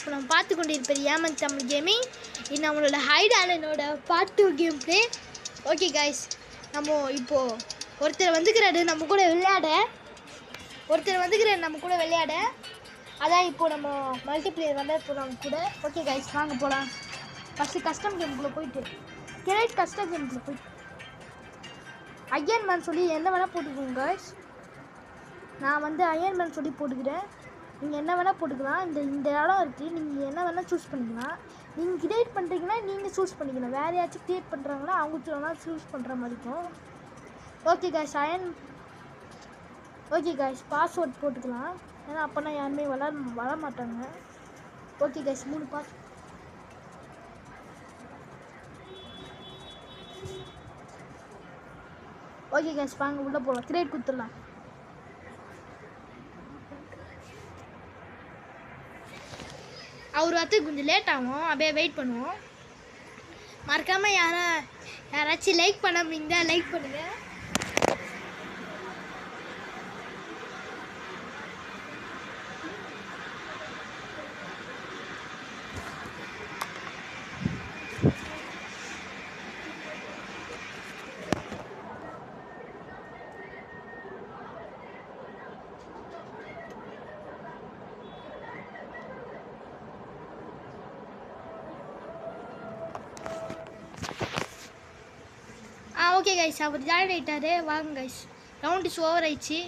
இப்போ நம்ம பார்த்து கொண்டு இருப்பது ஏமன் தமிழ் கேமிங். இது நம்மளோட ஹைட் ஆலனோட part 2 game play. Okay guys, நம்ம இப்போது ஒருத்தர் வந்துக்கிறாரு நம்ம கூட விளையாட. அதான் இப்போது நம்ம மல்டிப்ளேயர் வந்தால் இப்போ நம்ம கூட. ஓகே காய்ஸ், வாங்க போகலாம். ஃபஸ்ட்டு கஸ்டம் கேமுக்குள்ளே போயிட்டு கிரேட் கஸ்டம் கேமுக்குள்ளே போயிட்டு அயன்மேன் சொல்லி என்ன வேணால் போட்டுக்கோங்க காய்ஸ். நான் வந்து அயன்மேன் சொல்லி போட்டுக்கிறேன். நீங்கள் என்ன வேணால் போட்டுக்கலாம். இந்த இடம் இருக்குது, நீங்கள் என்ன வேணால் சூஸ் பண்ணிக்கலாம். நீங்கள் கிரியேட் பண்ணுறீங்கன்னா நீங்கள் சூஸ் பண்ணிக்கலாம். வேறு யாச்சும் கிரியேட் பண்ணுறாங்கன்னா அவங்க வேணால் சூஸ் பண்ணுற மாதிரி இருக்கும். Okay guys, okay guys, password போட்டுக்கலாம். ஏன்னா அப்போனா யாருமே வர மாட்டாங்க. Okay guys, 3 pass. Okay guys, வாங்க உள்ளே போகலாம். கிரியேட் கொடுத்துடலாம். அவர் வந்து கொஞ்சம் லேட் ஆகும், அப்படியே வெயிட் பண்ணுவோம். மறக்காமல் யாராச்சும் லைக் பண்ணாமீங்க, லைக் பண்ணுங்கள். ஓகே கைஸ், அவர் ஜாயின் ஆகிட்டாரு. வாங்க கைஸ், ரவுண்டு ஓவர் ஆயிடுச்சு.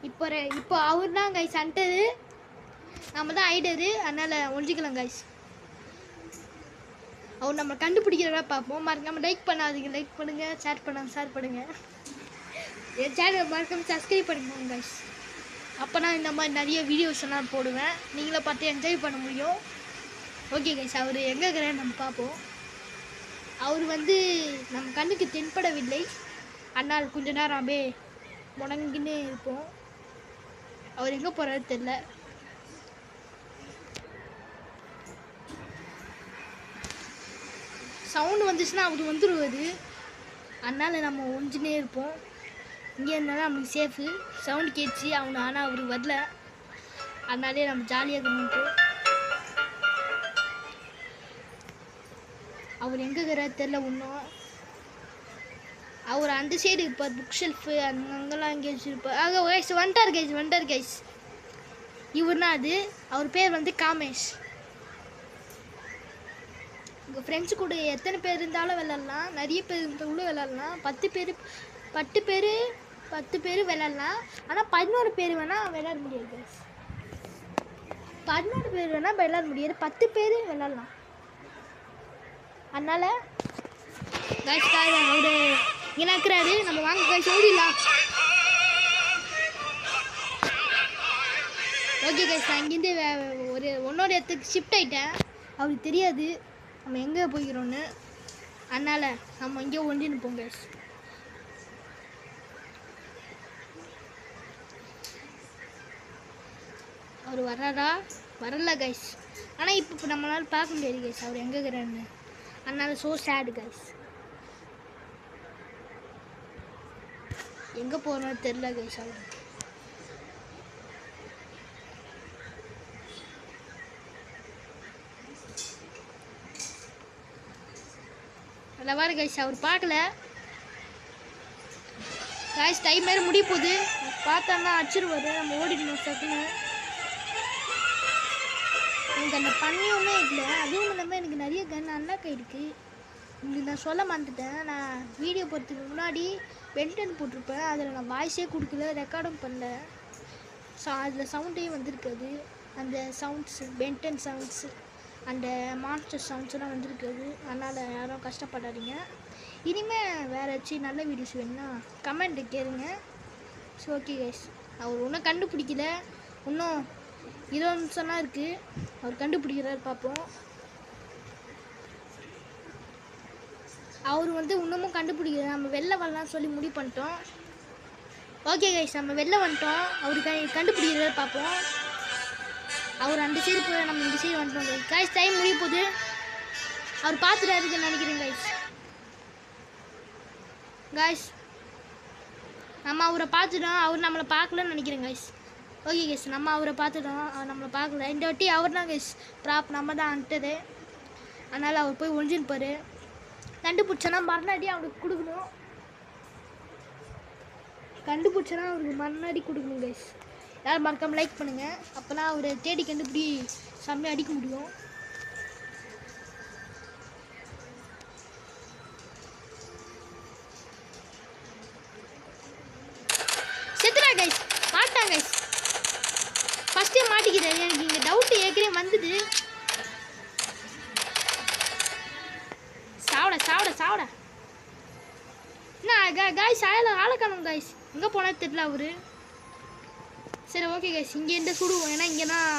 இப்போ அவர் தான் கைஸ் அண்டரு, நம்ம தான் ஐடரு. அதனால் ஒழிஞ்சிக்கலாம் கைஸ். அவர் நம்ம கண்டுபிடிக்கிறதா பார்ப்போம். மறக்காமல் லைக் பண்ணாதீங்க, லைக் பண்ணுங்கள். ஷேர் பண்ணுங்கள். என் சேனல் மறக்காமல் சப்ஸ்கிரைப் பண்ணிக்கோங்க கைஸ். அப்போ நான் இந்த மாதிரி நிறைய வீடியோஸ் எல்லாம் போடுவேன், நீங்களே பார்த்து என்ஜாய் பண்ண முடியும். ஓகே கைஸ், அவர் எங்கே இருக்கிறேன்னு நம்ம பார்ப்போம். அவர் வந்து நம்ம கண்ணுக்கு தென்படவில்லை. அதனால் கொஞ்ச நேரம் அப்படியே முடங்கின்னு இருப்போம். அவர் எங்கே போகிறாரு தெரில. சவுண்டு வந்துச்சுன்னா அவர் வந்துடுவார். அதனால் நம்ம ஒழிஞ்சுனே இருப்போம். இங்கே இருந்தாலும் நம்மளுக்கு சேஃபு. சவுண்டு கேட்சி ஆனால் அவருக்கு வரல. அதனாலே நம்ம ஜாலியாக இருக்கணும். அவர் எங்கே இருக்கிறாரு தெரில இன்னும். அவர் அந்த சைடு இருப்பார், புக் ஷெல்ஃபு அங்கெல்லாம் எங்கே வச்சுருப்பார். வந்துட்டார் கைஸ். இவர்னா அது, அவர் பேர் வந்து காமேஷ். உங்கள் ஃப்ரெண்ட்ஸு கூட எத்தனை பேர் இருந்தாலும் விளாட்லாம், நிறைய பேர் இருந்தாலும் விளாட்லாம். 10 பேர் விளாட்லாம். ஆனால் 11 பேர் வேணால் விளாட முடியாது கைஸ். 11 பேர் வேணால் விளாட முடியாது, 10 பேர் விளாட்லாம். அதனால் கைஸ் அவரு இங்கே இருக்கிறாரு. நம்ம வாங்க கைஸ், ஓடிடலாம். ஓகே கைஸ், நான் இங்கேருந்து ஒன்னோட இடத்துக்கு ஷிஃப்ட் ஆகிட்டேன். அவருக்கு தெரியாது நம்ம எங்கே போய்க்கிறோன்னு. அதனால் நம்ம இங்கே ஒண்டி நிற்போம் கைஸ். அவர் வர்றாரா? வரல கைஸ். ஆனால் இப்போ நம்மளால் பார்க்க முடியாது கைஸ் அவர் எங்கே இருக்கிறான்னு. அதனால் ஸோ சேடு கைஸ். எங்கே போகிறோன்னு தெரில கைஸ். அவர் நல்லா வாரு கைஸ், அவர் பார்க்கல கைஸ். டைம் வேறு முடிய போகுது. பார்த்தோன்னா அடிச்சிருவாரு. நம்ம ஓடிடணும் சட்டுன்னு. எனக்கு அந்த பண்ணியுமே இல்லை. அதுவும் இல்லாமல் எனக்கு நிறைய கன் அன்லாக் ஆகிருக்கு. உங்களுக்கு நான் சொல்ல மறந்துட்டேன். நான் வீடியோ போகிறதுக்கு முன்னாடி பென்டன் போட்டிருப்பேன். அதில் நான் வாய்ஸே கொடுக்கல, ரெக்கார்டும் பண்ணல. அதில் சவுண்டே வந்திருக்காது. அந்த சவுண்ட்ஸு, பென்டன் சவுண்ட்ஸு, அந்த மான்ஸ்டர் சவுண்ட்ஸ்லாம் வந்திருக்காது. அதனால் யாரும் கஷ்டப்படாதீங்க. இனிமேல் வேறு ஏதாச்சும் நல்ல வீடியோஸ் வேணுன்னா கமெண்ட்டு கேளுங்க. ஸோ ஓகே கைஸ், அவர் ஒன்றும் கண்டுபிடிக்கல. இன்னும் 20 நிமிஷம்லாம் இருக்குது. அவர் கண்டுபிடிக்கிறாரு பார்ப்போம். அவர் வந்து இன்னமும் கண்டுபிடிக்கிறார். நம்ம வெளில வரலாம்னு சொல்லி முடிவு பண்ணிட்டோம். ஓகே கைஸ், நம்ம வெளில வந்துட்டோம். அவரு கண்டுபிடிக்கிறாரு பார்ப்போம். அவர் அந்த சைடு போய் நம்ம இந்த சைடு வந்துட்டோம் கைஸ். டைம் முடிய போகுது. அவர் பார்த்துட்டாருன்னு நினைக்கிறேன் கைஸ். நம்ம அவரை பார்த்துட்டோம். அவர் நம்மளை பார்க்கலன்னு நினைக்கிறேன் கைஸ். ஓகே கைஸ், நம்ம அவரை பார்த்துட்டோம், அவர் நம்மளை பார்க்கல. இந்த வாட்டி அவர் தான் கைஸ் ப்ராப், நம்ம தான் அன்ட்டது. அதனால் அவர் போய் ஒழிஞ்சிருப்பார். கண்டுபிடிச்சோன்னா மறுநாடி அவனுக்கு கொடுக்கணும். கண்டுபிடிச்சோன்னா அவருக்கு மறுநாடி கொடுக்கணும் கைஸ். யாரும் மறக்காமல் லைக் பண்ணுங்கள். அப்போ தான் அவரை தேடி கண்டுபிடி செம்மையாக அடிக்க முடியும். செத்துடா கைஸ், மாட்டான் கைஸ். ஃபஸ்ட்டே மாட்டிக்கிறேன். எனக்கு இங்கே டவுட்டு ஏற்கனவே வந்துது. சாவடா என்ன காய்ஸ், ஆளை காணும் காய்ஸ். எங்கே போனால் தெரியல அவரு. சரி ஓகே கைஸ், இங்கேருந்து சுடுவோம். ஏன்னா இங்கே தான்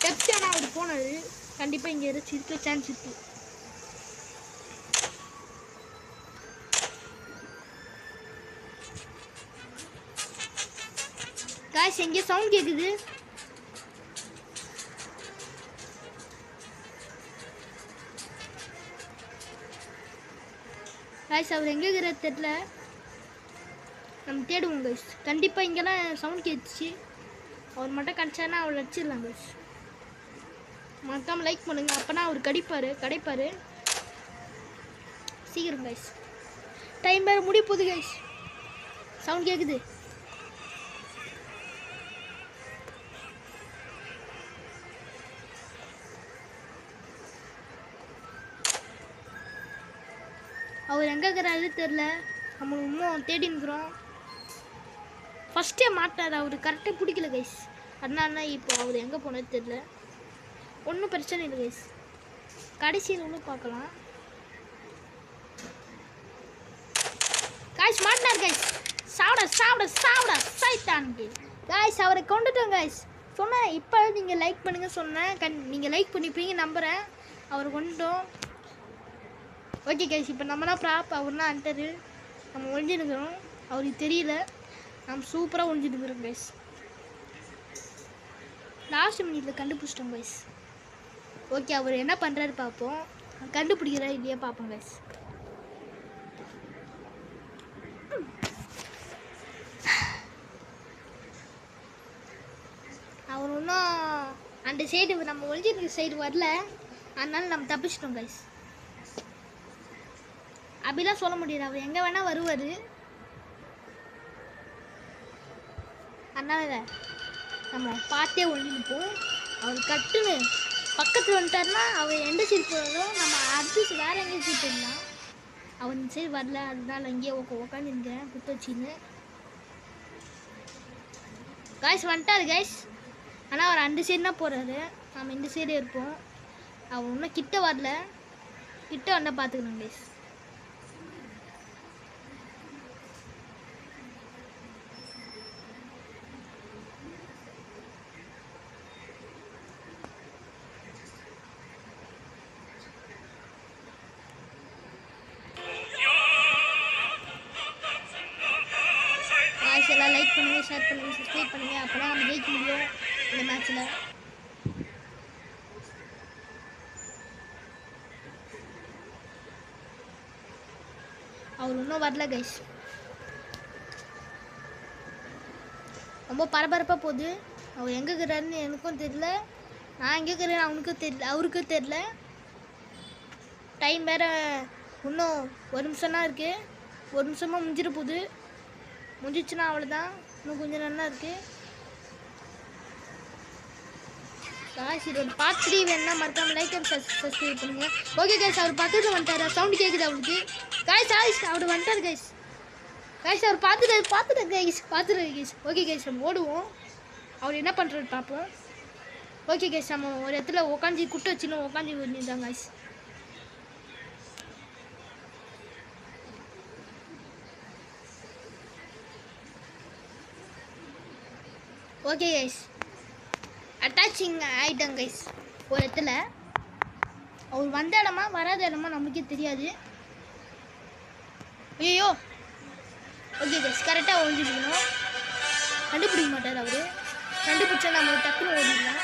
பெப்சியானா அவர் போனது. கண்டிப்பாக இங்கே ஏதாச்சும் இருக்க சான்ஸ் இருக்குது. காய்ஸ் எங்கேயோ சவுண்ட் கேட்குது. காய்ஸ் அவர் எங்கே இருக்கிறது தெரியல. நம்ம தேடுவோம் கைஸ். கண்டிப்பாக இங்கெல்லாம் சவுண்ட் கேட்டுச்சு. அவர் மட்டும் கிடச்சானா அவர் அடிச்சிடலாம் கைஸ். மறக்காமல் லைக் பண்ணுங்கள். அப்போனா அவர் கிடைப்பார். சீக்கிரம் கைஸ், டைம் வேறு முடிய போகுது கைஸ். சவுண்ட் கேட்குது. அவர் எங்கே இருக்கிறாரு தெரில. நம்ம இன்னும் தேடி நிற்கிறோம். ஃபஸ்ட்டே மாட்டார். அவர் கரெக்டாக பிடிக்கல கைஸ். அதனால இப்போ அவர் எங்கே போனது தெரில. ஒன்றும் பிரச்சனை இல்லை கைஸ், கடைசியில் ஒன்றும் பார்க்கலாம். காய்ஸ் மாட்டினார் கைஸ். சாப்பிட சைத்தானுக்கு காய்ஸ். அவரை கொண்டுட்டோம் கைஸ். சொன்னேன் இப்போ நீங்கள் லைக் பண்ணுங்கள் சொன்னேன். நீங்கள் லைக் பண்ணிப்பீங்க நம்புகிறேன். அவரை கொண்டுட்டோம். ஓகே கைஸ், இப்போ நம்ம தான் ப்ராப், அவர் தான் அண்டரு. நம்ம ஒழிஞ்சிருக்கிறோம். அவருக்கு தெரியல. நம்ம சூப்பராக ஒழிஞ்சிருக்கிறோம் கைஸ். லாஸ்ட் மினிட்ல கண்டுபிடிச்சிட்டோம் கைஸ். ஓகே, அவர் என்ன பண்ணுறாரு பார்ப்போம். கண்டுபிடிக்கிறா இல்லையா பார்ப்போம் கைஸ். அவர் இன்னும் அந்த சைடு, நம்ம ஒழிஞ்சிருக்கிற சைடு வரல. அதனால நம்ம தப்பிச்சிட்டோம் கைஸ். அப்படிலாம் சொல்ல முடியாது. அவர் எங்கே வேணால் வருவார். அதனால் நம்ம பார்த்தே ஒழிஞ்சுப்போம். அவர் கட்டுன்னு பக்கத்தில் வந்துட்டார்னா அவர் எந்த சைடு போகிறோம் நம்ம அடுத்து வேறு எங்கேயும் சீட் போயிடலாம். அவர் இந்த சைடு வரல. அதனால இங்கேயே உட்காந்துருக்கேன் குத்த வச்சின்னு. காய்ஸ் வந்துட்டார் கைஸ். ஆனால் அவர் அந்த சைடு தான் போகிறாரு. நம்ம இந்த சைடே இருப்போம். அவர் இன்னும் கிட்ட வரல. கிட்ட வந்தால் பார்த்துக்கலாம் கைஸ். எல்லாம் லைக் பண்ணுங்கள், ஷேர் பண்ணுங்கள், சப்ஸ்கிரைப் பண்ணுங்கள். அப்போ தான் நம்ம ஜெயிக்க முடியும் இந்த மேட்ச்சில். அவர் இன்னும் வரல கைஸ். ரொம்ப பரபரப்பாக போகுது. அவர் எங்கே இருக்கிறாருன்னு எனக்கும் தெரியல. நான் எங்கே இருக்கிறேன்னு அவருக்கும் தெரியல. டைம் வேறு இன்னும் 1 நிமிஷம் தான் இருக்குது. 1 நிமிஷமாக முடிஞ்சிட போகுது. முடிஞ்சிச்சுன்னா அவ்வளோதான். இன்னும் கொஞ்சம் நல்லா இருக்குது. காய்ஸ் இதோட பார்ட் 3 வேணுன்னா மறக்காமல் லைக் அண்ட் சப்ஸ்கிரைப் பண்ணுங்கள். ஓகே கைஸ், அவர் பக்கத்தில் வந்துட்டார். சவுண்டு கேட்குது அவருக்கு. காய்ஸ் அவர் வந்துட்டார் கைஸ். அவர் பார்த்துட்டார் கைஸ். ஓகே கைஸ், நம்ம ஓடுவோம். அவர் என்ன பண்ணுறாரு பார்ப்போம். ஓகே கைஸ், நம்ம ஒரு இடத்துல உட்காந்து குட்டை வச்சுன்னு உட்காந்து வந்துருந்தாங்க கைஸ். ஓகே கைஸ், அட்டாச்சிங் ஆகிட்டாங்க கைஸ் ஒரு இடத்துல. அவர் வந்த இடமா வராத இடமா நம்மளுக்கே தெரியாது. ஐயோ. ஓகே கைஸ், கரெக்டாக ஒழிஞ்சிருக்கணும். கண்டுபிடிக்க மாட்டார் அவர். கண்டுபிடிச்சா நம்ம டக்குன்னு ஓடிடலாம்.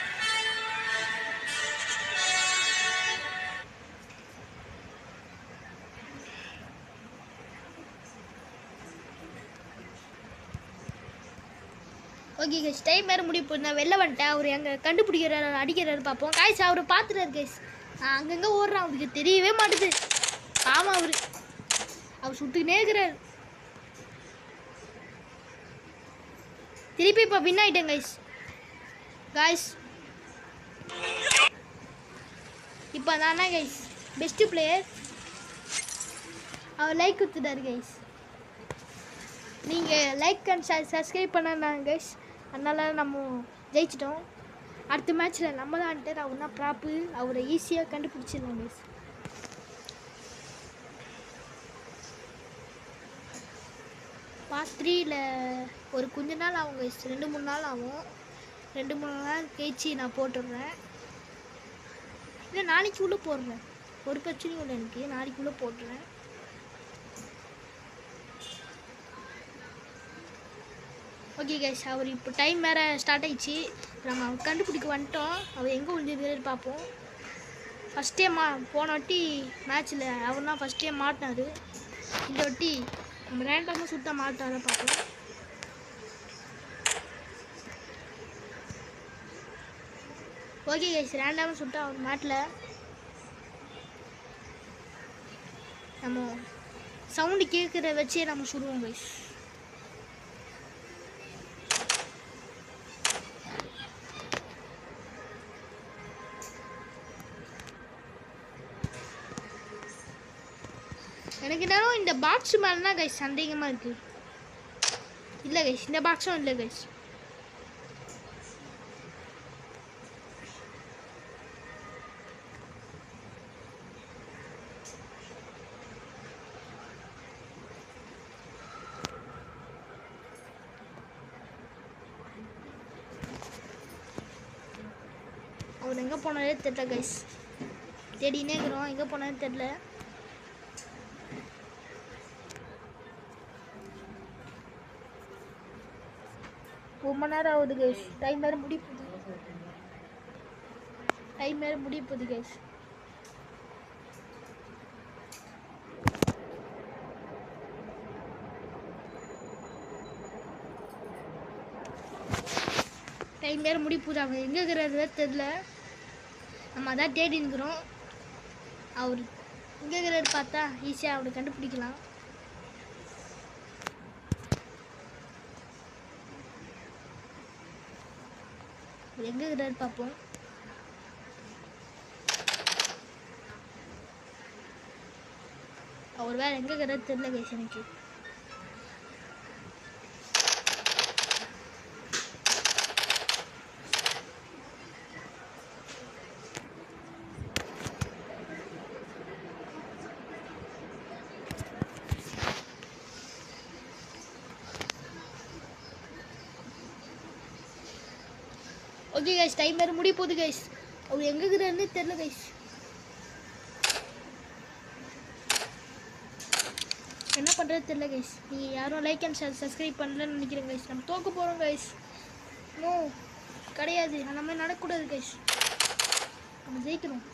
ஓகே கைஸ் டைம் வேறு முடிவு போய் நான் வெளில வந்துட்டேன். அவர் எங்கே கண்டுபிடிக்கிறாரு அடிக்கிறாரு பார்ப்போம். கைஸ் அவரை பார்த்துட்டாரு கைஸ். நான் அங்கங்கே ஓடுறேன், அவருக்கு தெரியவே மாட்டுது. ஆமாம் அவர் சுட்டுக்கினே இருக்கிறார். திருப்பி இப்போ வின் ஆகிட்டேன் கைஸ். இப்போ நான் தான் கைஸ் பெஸ்ட்டு பிளேயர். அவர் லைக் கொடுத்துட்டாரு கைஸ். நீங்கள் லைக் அண்ட் சப்ஸ்கிரைப் பண்ணாங்க கைஸ். அதனால் நம்ம ஜெயிச்சிட்டோம். அடுத்த மேட்ச்சில் நம்ம தான் வந்துட்டு அவர் தான் ப்ராப்பு. அவரை ஈஸியாக கண்டுபிடிச்சிடலாம் கைஸ். பார்ட் 3ல் ஒரு கொஞ்ச நாள் ஆகும் கைஸ். 2-3 நாள் ஆகும். 2-3 நாள் கழிச்சு நான் போட்டுடுறேன். இல்லை நாளைக்குள்ளே போடுறேன். ஒரு பிரச்சனையும் இல்லை எனக்கு. நாளைக்குள்ளே போட்டுறேன். ஓகே கைஸ் அவர் இப்போ டைம் வேறு ஸ்டார்ட் ஆகிடுச்சு. நம்ம அவர் கண்டுபிடிக்க வந்துட்டோம். அவர் எங்கே ஒழிஞ்சிருக்காரு பார்ப்போம். ஃபஸ்ட்டே போன வாட்டி மேட்ச்சில் அவர் தான் ஃபஸ்ட்டே மாட்டினார். இந்த வாட்டி நம்ம ரேண்டமாக சுட்டாக மாட்டார பார்ப்போம். ஓகே கைஸ் ரேண்டமாக சுட்டா அவர் மாட்டல. நம்ம சவுண்டு கேட்குற வச்சே நம்ம சுடுவோம் கைஸ். எனக்கு என்னன்னா இந்த பாக்ஸ் மேலே தான் கைஸ் சந்தேகமாக இருக்குது. இல்லை கைஸ் இந்த பாக்ஸும் இல்லை கைஸ். அவர் எங்கே போனாலே தெரியல கைஸ். தேடினே இருக்கிறோம், எங்கே போனாலும் தெரியல. ரொம்ப நேரம் ஆகுது கைஸ். டைம் வேறு முடிய போகுது கைஸ். டைம் வேறு முடிய போகுது. அவங்க எங்கே இருக்கிறது தெரியல. நம்ம அதான் தேடி இருக்கிறோம். அவர் எங்கே இருக்கிறாரு பார்த்தா ஈஸியாக அவரை கண்டுபிடிக்கலாம். எங்கே இருக்கிறாரு பார்ப்போம். அவர் வேறு எங்கே இருக்கிறாரு தெரியல கைஸ் எனக்கு. ஓகே கைஸ் டைம் வேறு முடிய போகுது கைஸ். அவர் எங்கே இருக்கிறாருன்னு தெரியல கைஸ். என்ன பண்ணுறது தெரியல கைஸ். நீங்கள் யாரும் லைக் அண்ட் சப்ஸ்கிரைப் பண்ணலன்னு நினைக்கிறேன் கைஸ். நம்ம தோக்க போகிறோம் கைஸ். நோ கிடையாது, அந்த மாதிரி நடக்கக்கூடாது கைஸ். நம்ம ஜெயிக்கணும்.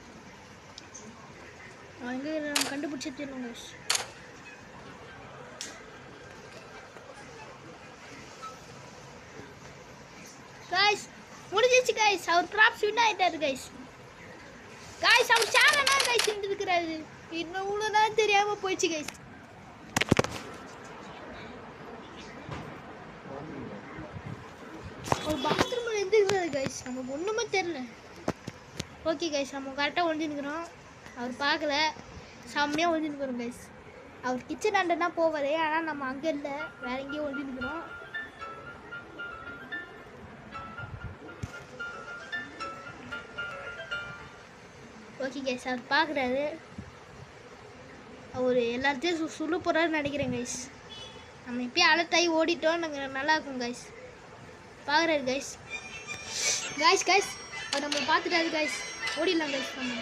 எங்கே நம்ம கண்டுபிடிச்சே தெரியணும் கைஸ். கைஸ் முடிஞ்சிச்சு கைஸ். அவர் ப்ராப்ஸ் வின் ஆகிட்டாரு கைஸ். அவர் சேனலா கைஸ் இருந்துருக்கிறாரு. இன்னும் இவ்வளோதான் தெரியாமல் போயிடுச்சு கைஸ். ஒரு பாத்ரூமில் இருந்துருக்கிறாரு கைஸ். நமக்கு ஒன்றுமே தெரியல. ஓகே கைஸ் நம்ம கரெக்டாக ஒழிஞ்சுருக்கிறோம். அவர் பார்க்கல, செம்மையாக ஒழிஞ்சுருக்கிறோம் கைஸ். அவர் கிச்சன் ஆண்டனா போவார், ஆனால் நம்ம அங்கே இல்லை, வேற எங்கேயும் ஒழிஞ்சுருக்கிறோம். ஓகே கைஸ் அவர் பார்க்குறாரு. அவர் எல்லாத்தையும் சொல்ல போகிறாருன்னு நினைக்கிறேன் கைஸ். நம்ம இப்போயே அலர்ட் ஆகி ஓடிட்டோம், நாங்கள் நல்லா இருக்கும் கைஸ். பார்க்குறாரு கைஸ். அவர் நம்ம பார்த்துட்டாரு கைஸ். ஓடிடலாம் கைஸ். நம்ம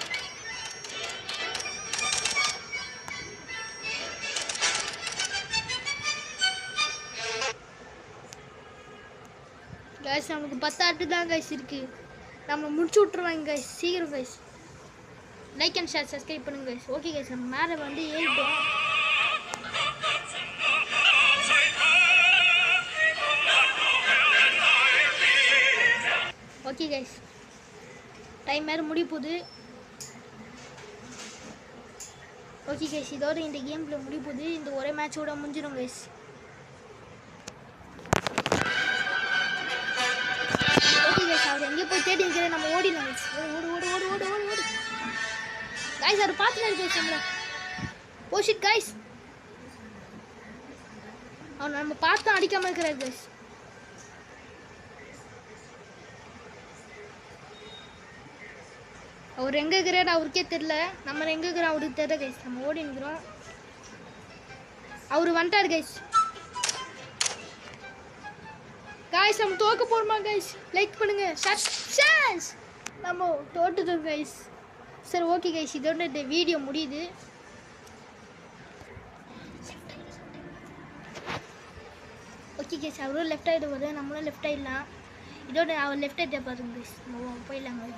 கைஸ் நமக்கு 10 ஆட்டு தான் கைஸ் இருக்குது. நம்ம முடிச்சு விட்ருவாங்க கைஸ். சீக்கிரம் guys like and share subscribe பண்ணுங்க கைஸ். ஓகே கைஸ் நம்ம மேலே வந்து ஏறிட்டோம். ஓகே கைஸ், டைம் வேறு முடிய போகுது. ஓகே கைஸ், இதோட இந்த கேமில் முடிய போகுது. இந்த ஒரே மேட்சோட முடிஞ்சிடும் கைஸ். ஓகே கைஸ், அவர் எங்கேயோ போய் தேடி இருக்கிறேன். நம்ம ஓடிடலாம் கைஸ். ஓடு ஓடு ஓடு ஓடு ஓடு ஓடு கைஸ். அவர் பார்த்துட்டு கைஸ் நம்மள. ஓ ஷிட் கைஸ், அவர் நம்ம பார்த்து அடிக்காமல் இருக்கிறார் கைஸ். அவர் எங்கே இருக்கிறாரு அவருக்கே தெரில. நம்ம எங்கே இருக்கிறோம் அவருக்கு தெரியல கைஸ். நம்ம ஓடி நிற்கிறோம். அவர் வந்துட்டார் கைஸ். கைஸ் நம்ம தோக்க போகிறோமா கைஸ்? லைக் பண்ணுங்க. சக்ஸஸ், நம்ம தோட்டுட்டோம் கைஸ். சரி ஓகே கைஸ், இதோட இந்த வீடியோ முடியுது. ஓகே கைஸ், அவரும் லெஃப்ட் ஆகிட்டு வருது, நம்மளும் லெஃப்ட் ஆகிடலாம். இதோட அவர் லெஃப்ட் ஆகிட்ட பாருங்க கைஸ். நம்ம போயிடலாங்க.